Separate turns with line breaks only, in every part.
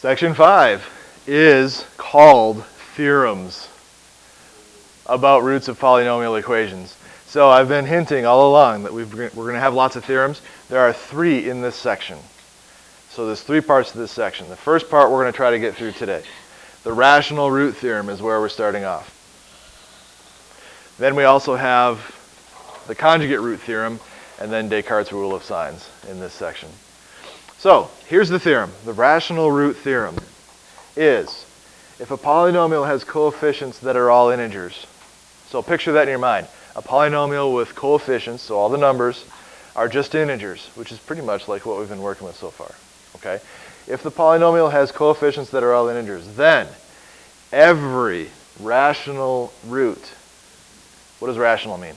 Section 5 is called Theorems about roots of polynomial equations. So I've been hinting all along that we're going to have lots of theorems. There are 3 in this section. So there's 3 parts to this section. The first part we're going to try to get through today. The rational root theorem is where we're starting off. Then we also have the conjugate root theorem and then Descartes' rule of signs in this section. So here's the theorem. The rational root theorem is if a polynomial has coefficients that are all integers. So picture that in your mind. A polynomial with coefficients, so all the numbers, are just integers, which is pretty much like what we've been working with so far. Okay? If the polynomial has coefficients that are all integers, then every rational root, what does rational mean?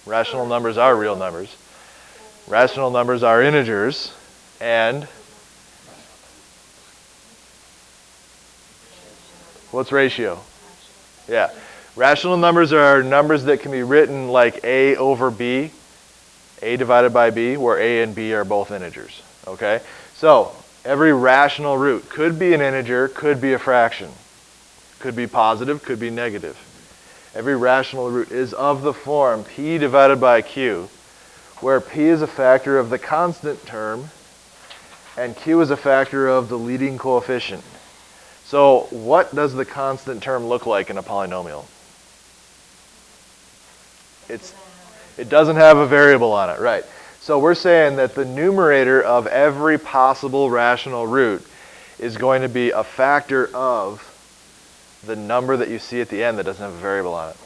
Rational numbers are real numbers. Rational numbers are integers, and what's ratio? Yeah. Rational numbers are numbers that can be written like a over b, a divided by b, where a and b are both integers. Okay? So every rational root could be an integer, could be a fraction, could be positive, could be negative. Every rational root is of the form p divided by q, where p is a factor of the constant term and q is a factor of the leading coefficient. So what does the constant term look like in a polynomial? It doesn't have a variable on it, right? So we're saying that the numerator of every possible rational root is going to be a factor of the number that you see at the end that doesn't have a variable on it.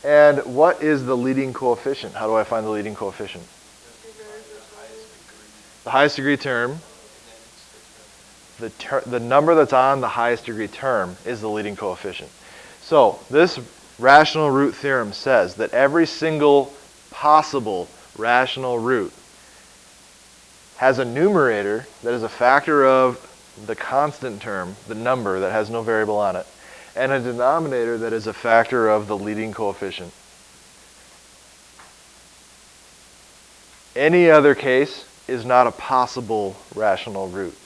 And what is the leading coefficient? How do I find the leading coefficient? The highest degree term. The number that's on the highest degree term is the leading coefficient. So this rational root theorem says that every single possible rational root has a numerator that is a factor of the constant term, the number that has no variable on it, and a denominator that is a factor of the leading coefficient. Any other case is not a possible rational root.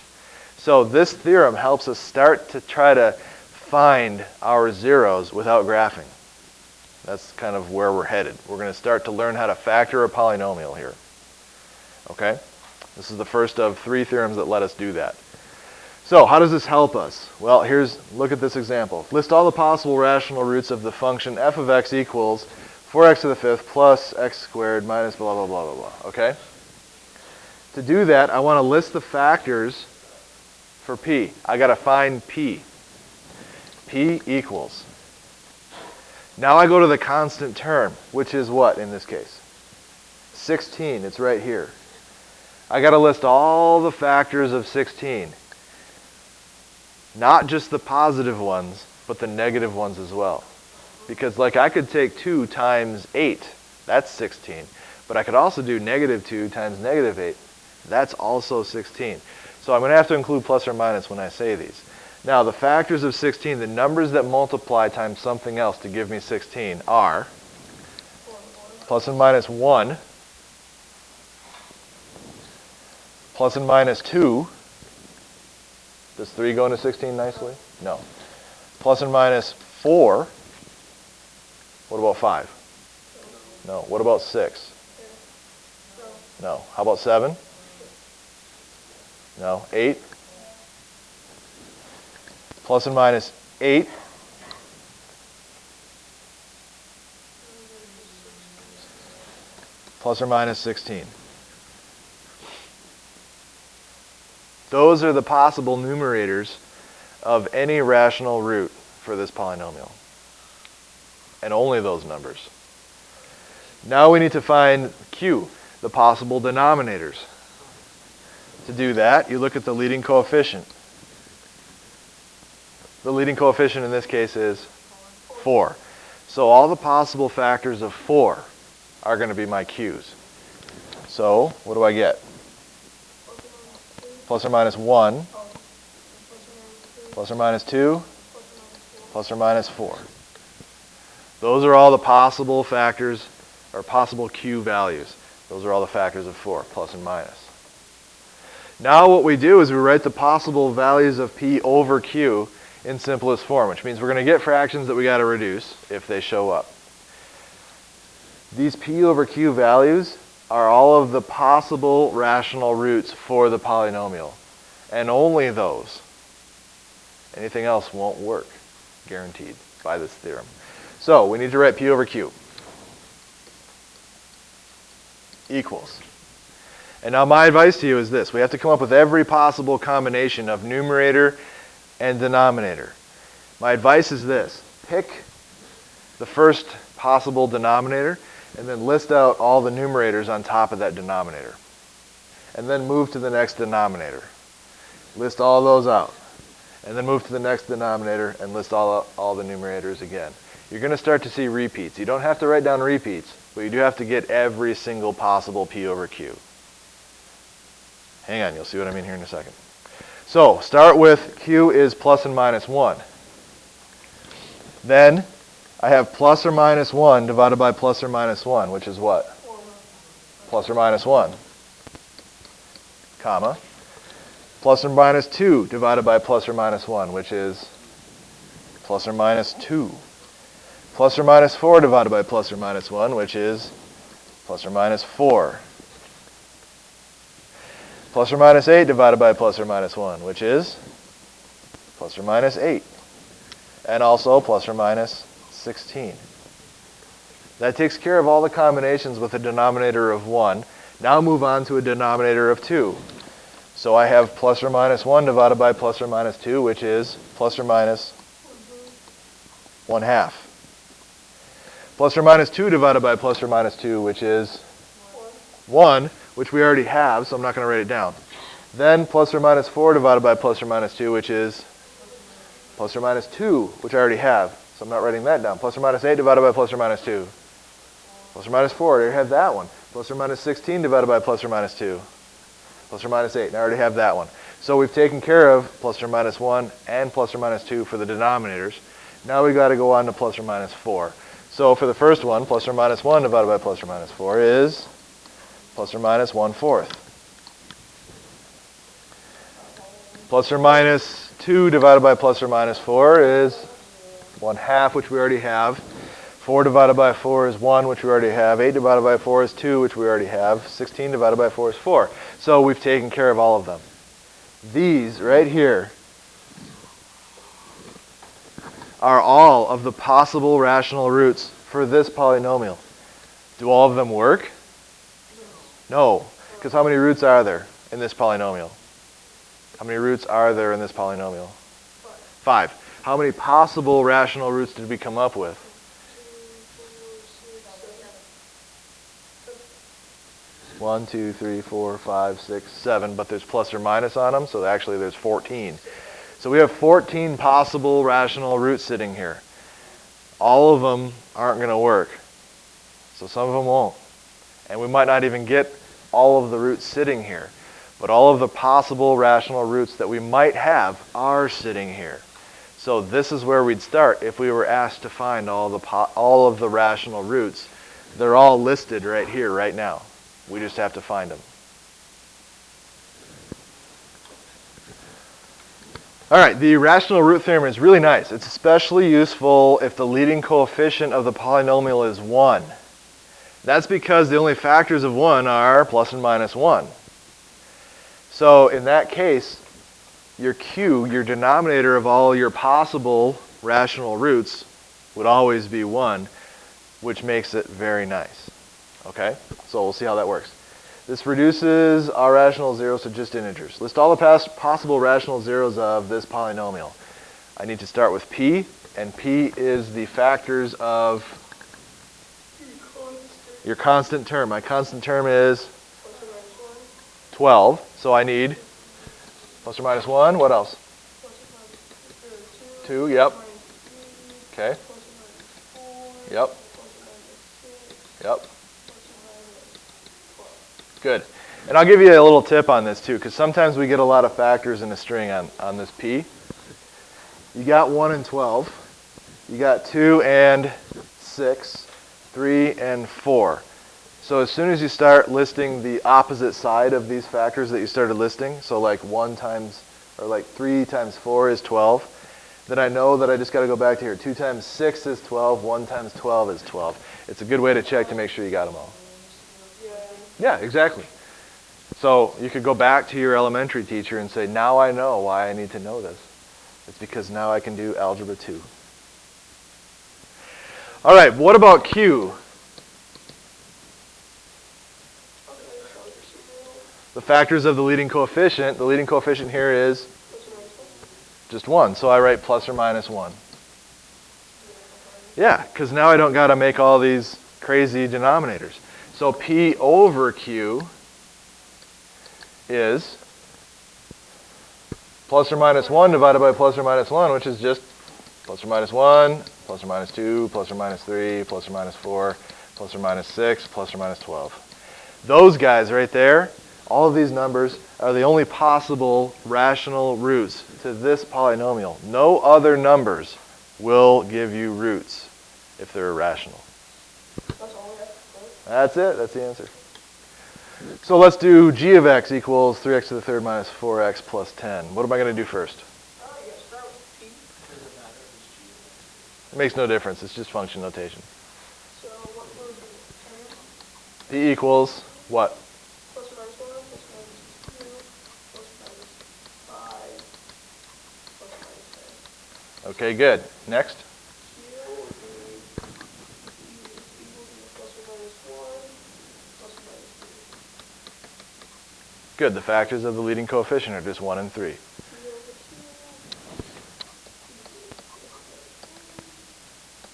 So this theorem helps us start to try to find our zeros without graphing. That's kind of where we're headed. We're going to start to learn how to factor a polynomial here. Okay? This is the first of 3 theorems that let us do that. So how does this help us? Well, look at this example. List all the possible rational roots of the function f of x equals 4x to the 5th plus x squared minus blah, blah, blah, blah, blah. Okay? To do that, I want to list the factors for p. I got to find p. P equals. Now I go to the constant term, which is what in this case? 16. It's right here. I got to list all the factors of 16. Not just the positive ones, but the negative ones as well. Because like I could take 2 times 8. That's 16. But I could also do negative 2 times negative 8. That's also 16. So I'm going to have to include plus or minus when I say these. Now the factors of 16, the numbers that multiply times something else to give me 16 are plus and minus 1, plus and minus 2. Does 3 go into 16 nicely? No. Plus and minus 4. What about 5? No. What about 6? No. How about 7? No. 8? Plus and minus 8. Plus or minus 16. Those are the possible numerators of any rational root for this polynomial. And only those numbers. Now we need to find q, the possible denominators. To do that, you look at the leading coefficient. The leading coefficient in this case is 4. So all the possible factors of 4 are going to be my q's. So what do I get? Plus or minus 1, plus or minus 2, plus or minus 4. Those are all the possible factors, or possible q values. Those are all the factors of 4, plus and minus. Now what we do is we write the possible values of p over q in simplest form, which means we're going to get fractions that we got to reduce if they show up. These p over q values are all of the possible rational roots for the polynomial, and only those. Anything else won't work, guaranteed, by this theorem. So we need to write p over q equals. And now my advice to you is this. We have to come up with every possible combination of numerator and denominator. My advice is this. Pick the first possible denominator and then list out all the numerators on top of that denominator. And then move to the next denominator. List all those out. And then move to the next denominator and list all the numerators again. You're going to start to see repeats. You don't have to write down repeats, but you do have to get every single possible p over q. Hang on, you'll see what I mean here in a second. So, start with q is plus and minus 1. Then, I have plus or minus 1 divided by plus or minus 1, which is what? Plus or minus 1. Comma. Plus or minus 2 divided by plus or minus 1, which is plus or minus 2. Plus or minus 4 divided by plus or minus 1, which is plus or minus 4. Plus or minus 8 divided by plus or minus 1, which is plus or minus 8. And also plus or minus 16. That takes care of all the combinations with a denominator of 1. Now move on to a denominator of 2. So I have plus or minus 1 divided by plus or minus 2, which is plus or minus 1/2. Plus or minus 2 divided by plus or minus 2, which is 1, which we already have, so I'm not going to write it down. Then plus or minus 4 divided by plus or minus 2, which is plus or minus 2, which I already have, so I'm not writing that down. Plus or minus 8 divided by plus or minus 2. Plus or minus 4, I already have that one. Plus or minus 16 divided by plus or minus 2. Plus or minus 8, and I already have that one. So we've taken care of plus or minus 1 and plus or minus 2 for the denominators. Now we've got to go on to plus or minus 4. So for the first one, plus or minus 1 divided by plus or minus 4 is plus or minus 1/4. Plus or minus 2 divided by plus or minus 4 is 1/2, which we already have. 4 divided by 4 is 1, which we already have. 8 divided by 4 is 2, which we already have. 16 divided by 4 is 4. So we've taken care of all of them. These right here are all of the possible rational roots for this polynomial. Do all of them work? No, because how many roots are there in this polynomial? How many roots are there in this polynomial? 5. How many possible rational roots did we come up with? 1, 2, 3, 4, 5, 6, 7, but there's plus or minus on them, so actually there's 14. So we have 14 possible rational roots sitting here. All of them aren't going to work, so some of them won't. And we might not even get all of the roots sitting here. But all of the possible rational roots that we might have are sitting here. So this is where we'd start if we were asked to find all of the rational roots. They're all listed right here, right now. We just have to find them. All right, the rational root theorem is really nice. It's especially useful if the leading coefficient of the polynomial is 1. That's because the only factors of 1 are plus and minus 1. So in that case, your q, your denominator of all your possible rational roots, would always be 1, which makes it very nice. Okay, so we'll see how that works. This reduces our rational zeros to just integers. List all the possible rational zeros of this polynomial. I need to start with p, and p is the factors of your constant term. My constant term is 12, so I need plus or minus 1. What else? 2, yep. Okay. Yep. Yep. Good. And I'll give you a little tip on this too, because sometimes we get a lot of factors in a string on this p. You got 1 and 12. You got 2 and 6, 3 and 4. So as soon as you start listing the opposite side of these factors that you started listing, so like 1 times, or like 3 times 4 is 12, then I know that I just got to go back to here. 2 times 6 is 12, 1 times 12 is 12. It's a good way to check to make sure you got them all. Yeah, exactly. So you could go back to your elementary teacher and say, now I know why I need to know this. It's because now I can do algebra 2. All right, what about Q? The factors of the leading coefficient. The leading coefficient here is just 1. So I write plus or minus 1. Yeah, because now I don't got to make all these crazy denominators. So P over Q is plus or minus 1 divided by plus or minus 1, which is just plus or minus 1, plus or minus 2, plus or minus 3, plus or minus 4, plus or minus 6, plus or minus 12. Those guys right there, all of these numbers are the only possible rational roots to this polynomial. No other numbers will give you roots if they're irrational. That's it. That's the answer. So let's do g of x equals 3x to the third minus 4x plus 10. What am I going to do first? It makes no difference. It's just function notation.
So what would be
P equals what?
plus or minus 1, plus or minus 2, plus or minus 5, plus or minus 10.
Okay, good. Next.
Q would be plus or minus 1, plus or minus 3.
Good. The factors of the leading coefficient are just 1 and 3.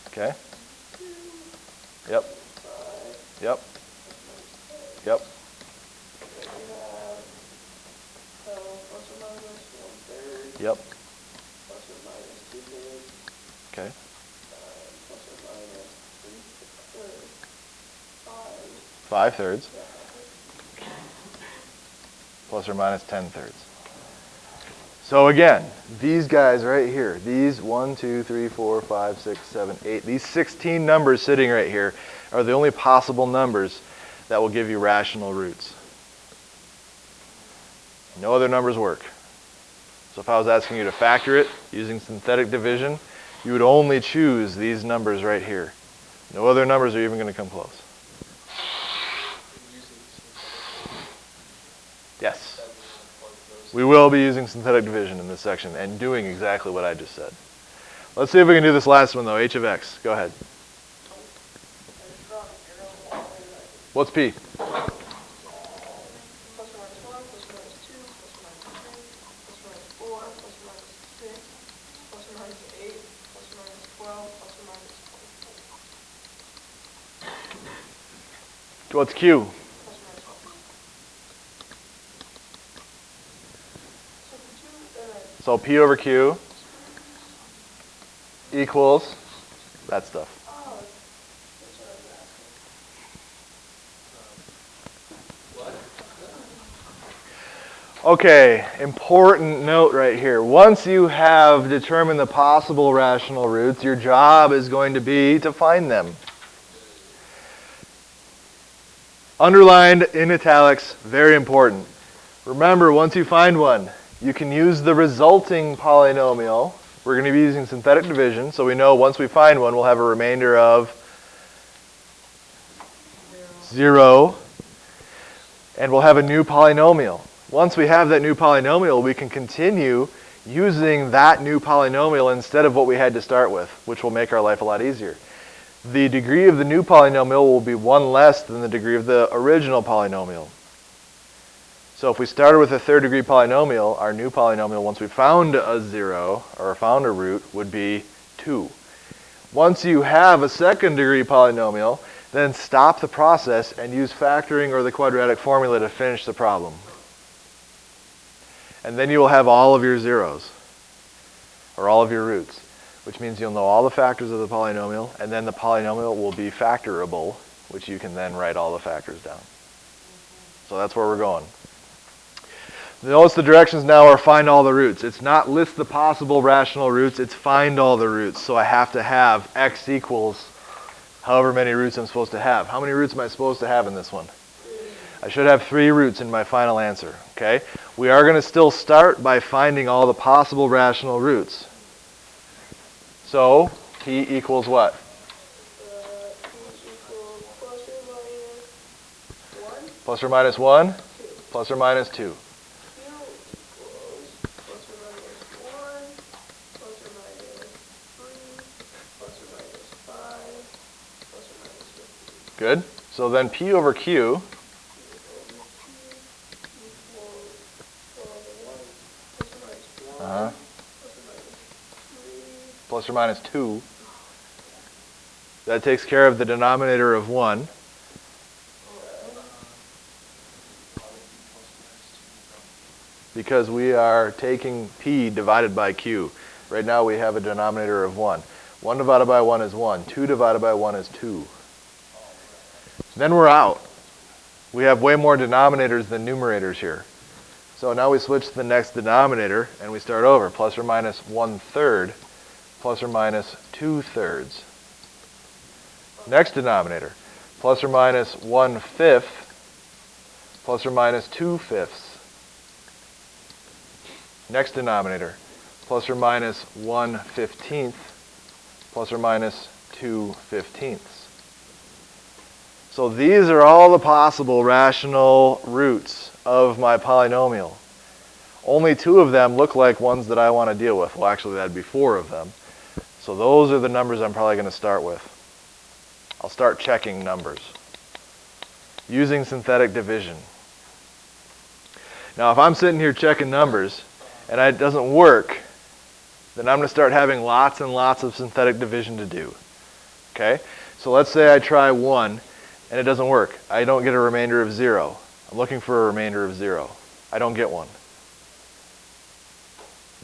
Okay. Yep. Yep. Yep.
Plus or minus 1/3.
Yep.
Plus or minus 2/3.
Okay.
Plus or minus 3/3.
5 thirds. Plus or minus 10 thirds. So again, these guys right here, these 1, 2, 3, 4, 5, 6, 7, 8, these 16 numbers sitting right here are the only possible numbers that will give you rational roots. No other numbers work. So if I was asking you to factor it using synthetic division, you would only choose these numbers right here. No other numbers are even going to come close. Yes. We will be using synthetic division in this section and doing exactly what I just said. Let's see if we can do this last one though, h of x. Go ahead. What's P?
Plus or minus 1, plus or minus 2, plus or minus 3, plus or minus 4, plus or minus 6, plus or minus 8, plus or minus 12, plus or minus 24.
What's Q? So P over Q equals that stuff.
Oh, that's what I was asking.
Okay, important note right here. Once you have determined the possible rational roots, your job is going to be to find them. Underlined in italics, very important. Remember, once you find one, you can use the resulting polynomial. We're going to be using synthetic division, so we know once we find one, we'll have a remainder of 0, and we'll have a new polynomial. Once we have that new polynomial, we can continue using that new polynomial instead of what we had to start with, which will make our life a lot easier. The degree of the new polynomial will be 1 less than the degree of the original polynomial. So if we started with a third degree polynomial, our new polynomial, once we found a 0, or found a root, would be 2. Once you have a second degree polynomial, then stop the process and use factoring or the quadratic formula to finish the problem. And then you will have all of your zeros, or all of your roots, which means you'll know all the factors of the polynomial, and then the polynomial will be factorable, which you can then write all the factors down. So that's where we're going. Notice the directions now are find all the roots. It's not list the possible rational roots, it's find all the roots. So I have to have x equals however many roots I'm supposed to have. How many roots am I supposed to have in this one? I should have 3 roots in my final answer, okay? We are going to still start by finding all the possible rational roots. So, P equals what?
P equals
Plus or minus 1?
2.
Plus or minus 2.
Q equals plus or minus 1, plus or minus 3, plus or minus 5, plus or minus 15.
Good. So then P over Q plus or minus 2. That takes care of the denominator of 1. Because we are taking P divided by Q. Right now we have a denominator of 1. 1 divided by 1 is 1. 2 divided by 1 is 2. Then we're out. We have way more denominators than numerators here. So now we switch to the next denominator and we start over. Plus or minus 1/3, plus or minus 2/3. Next denominator. Plus or minus 1/5, plus or minus 2/5. Next denominator. Plus or minus 1/15, plus or minus 2/15. So these are all the possible rational roots of my polynomial. Only 2 of them look like ones that I want to deal with. Well, actually, that'd be 4 of them. So those are the numbers I'm probably going to start with. I'll start checking numbers using synthetic division. Now, if I'm sitting here checking numbers and it doesn't work, then I'm going to start having lots and lots of synthetic division to do. Okay? So let's say I try 1 and it doesn't work. I don't get a remainder of 0. I'm looking for a remainder of 0. I don't get one.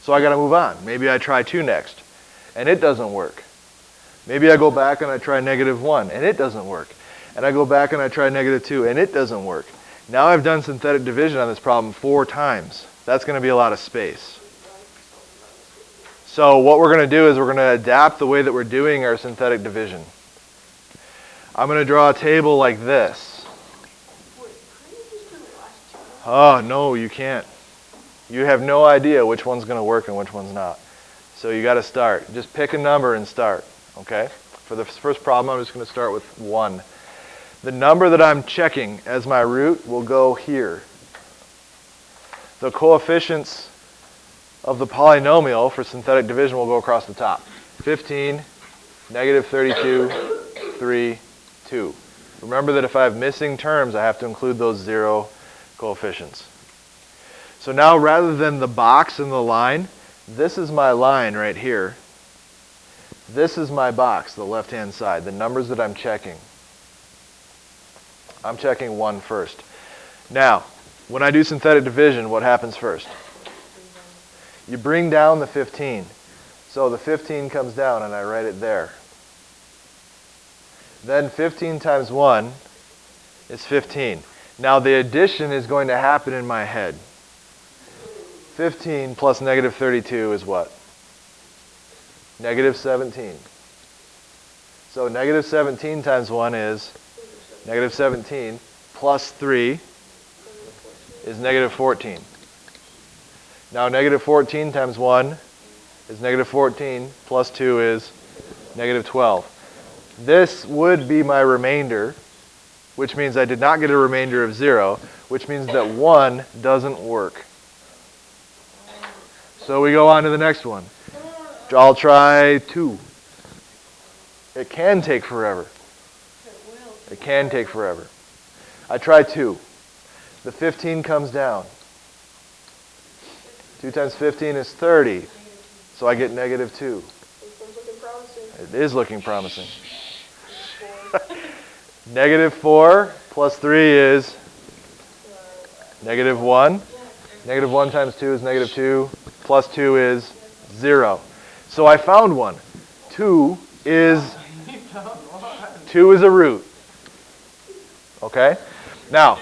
So I got to move on. Maybe I try 2 next and it doesn't work. Maybe I go back and I try -1 and it doesn't work. And I go back and I try -2 and it doesn't work. Now I've done synthetic division on this problem 4 times. That's going to be a lot of space. So what we're going to do is we're going to adapt the way that we're doing our synthetic division. I'm going to draw a table like this. Oh, no, you can't. You have no idea which one's going to work and which one's not. So you got to start. Just pick a number and start. Okay? For the first problem, I'm just going to start with 1. The number that I'm checking as my root will go here. The coefficients of the polynomial for synthetic division will go across the top. 15, -32, 3, 2. Remember that if I have missing terms, I have to include those 0 coefficients. So now rather than the box and the line, this is my line right here. This is my box, the left-hand side, the numbers that I'm checking. I'm checking 1 first. Now, when I do synthetic division, what happens first? You bring down the 15. So the 15 comes down and I write it there. Then 15 times 1 is 15. Now the addition is going to happen in my head. 15 plus -32 is what? -17. So -17 times 1 is -17 plus 3 is -14. Now -14 times 1 is -14 plus 2 is -12. This would be my remainder, which means I did not get a remainder of 0, which means that 1 doesn't work. So we go on to the next one. I'll try 2. It can take forever. It can take forever. I try 2. The 15 comes down. 2 times 15 is 30. So I get -2. It is looking promising. -4 plus 3 is -1. -1 times 2 is -2. Plus 2 is 0. So I found one. 2 is a root. Okay? Now,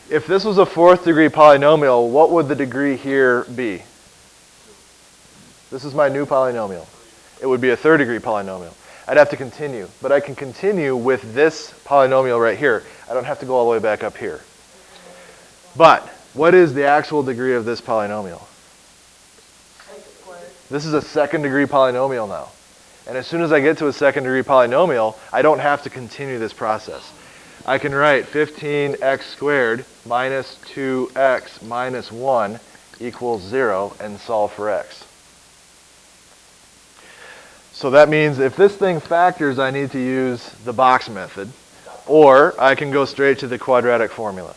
if this was a 4th degree polynomial, what would the degree here be? This is my new polynomial. It would be a 3rd degree polynomial. I'd have to continue. But I can continue with this polynomial right here. I don't have to go all the way back up here. But what is the actual degree of this polynomial? This is a second degree polynomial now. And as soon as I get to a second degree polynomial, I don't have to continue this process. I can write 15x squared minus 2x minus 1 equals 0 and solve for x. So that means if this thing factors, I need to use the box method, or I can go straight to the quadratic formula.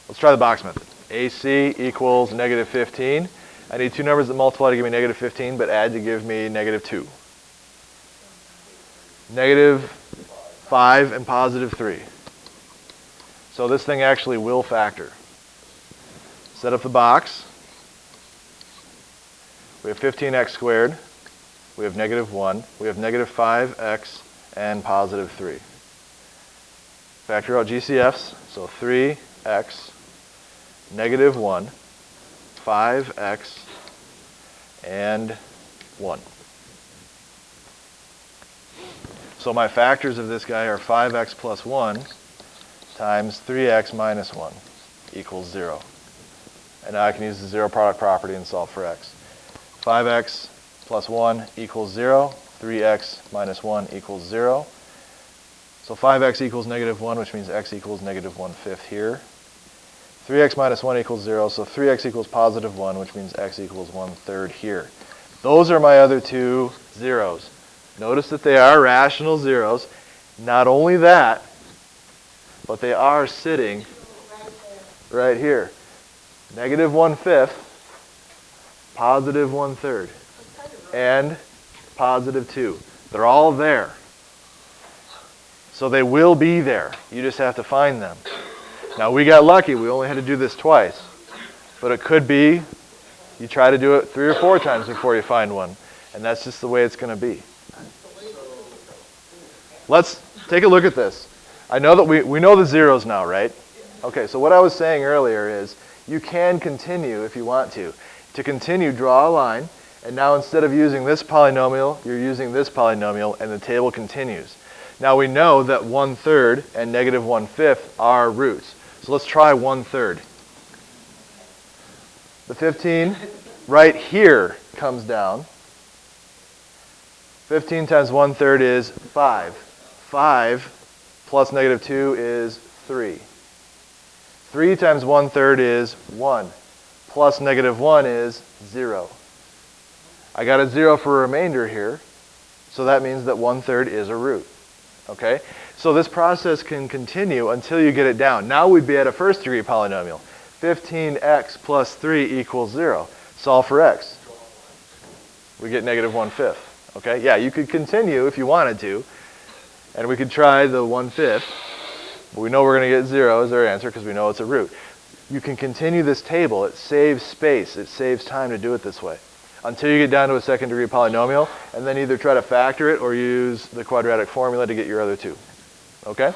Let's try the box method. AC equals negative 15. I need two numbers that multiply to give me negative 15, but add to give me negative 2. Negative 5 and positive 3. So this thing actually will factor. Set up the box. We have 15x squared. We have negative 1. We have negative 5x and positive 3. Factor out GCFs. So 3x, negative 1, 5x, and 1. So my factors of this guy are 5x plus 1 times 3x minus 1 equals 0. And now I can use the zero product property and solve for x. 5x plus 1 equals 0. 3x minus 1 equals 0. So 5x equals negative 1, which means x equals negative 1/5 here. 3x minus 1 equals 0, so 3x equals positive 1, which means x equals 1/3 here. Those are my other two zeros. Notice that they are rational zeros. Not only that, but they are sitting right here. Negative 1/5, positive 1/3, and positive 2. They're all there. So they will be there. You just have to find them. Now we got lucky. We only had to do this twice. But it could be you try to do it 3 or 4 times before you find one. And that's just the way it's going to be. Let's take a look at this. I know that we know the zeros now, right? Okay, so what I was saying earlier is you can continue if you want to. To continue, draw a line. And now instead of using this polynomial, you're using this polynomial, and the table continues. Now we know that 1/3 and negative 1/5 are roots. So let's try 1/3. The 15 right here comes down. 15 times 1/3 is 5. 5 plus negative 2 is 3. 3 times 1/3 is 1. Plus negative 1 is 0. I got a 0 for a remainder here, so that means that 1/3 is a root. Okay? So this process can continue until you get it down. Now we'd be at a first degree polynomial. 15x plus 3 equals 0. Solve for x. We get negative 1/5. Okay? Yeah, you could continue if you wanted to, and we could try the 1/5. But we know we're going to get 0 as our answer because we know it's a root. You can continue this table. It saves space. It saves time to do it this way until you get down to a second degree polynomial, and then either try to factor it or use the quadratic formula to get your other two. Okay?